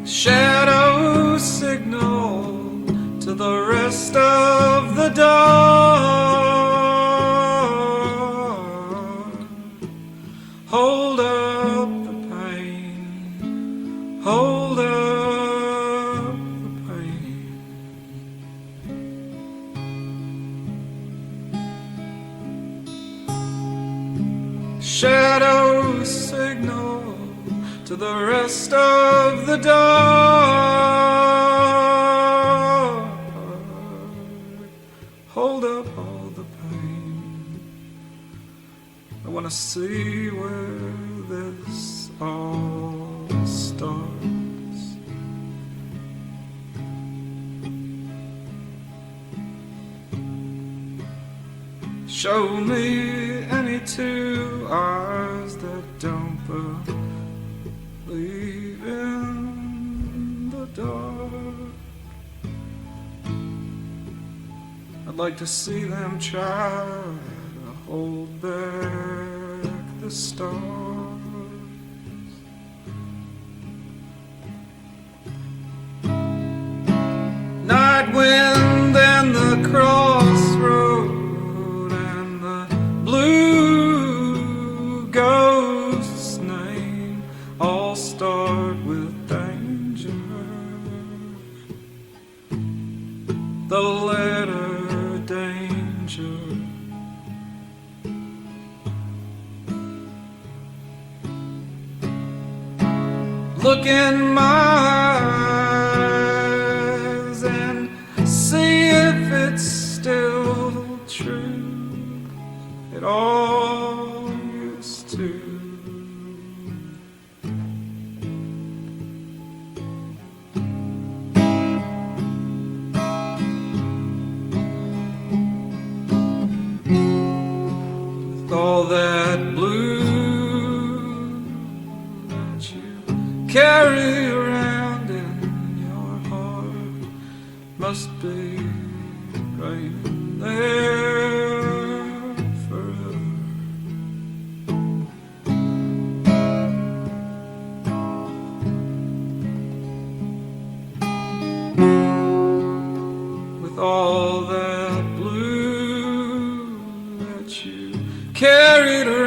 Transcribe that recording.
shadow signal to the rest of the dawn. Hold up the pain, hold up the pain. Shadow signal to the rest of the dark. Hold up all the pain. I want to see where this all starts. Show me any two eyes that don't believe in the dark. I'd like to see them try to hold back the stars. Night wind and the crossroad and the blue ghost's name all start with danger. The letter danger. Look in my eyes and see if it's still true. It all used to. With all that blue that you carry around in your heart, must be raining there forever. With all that blue that you carried around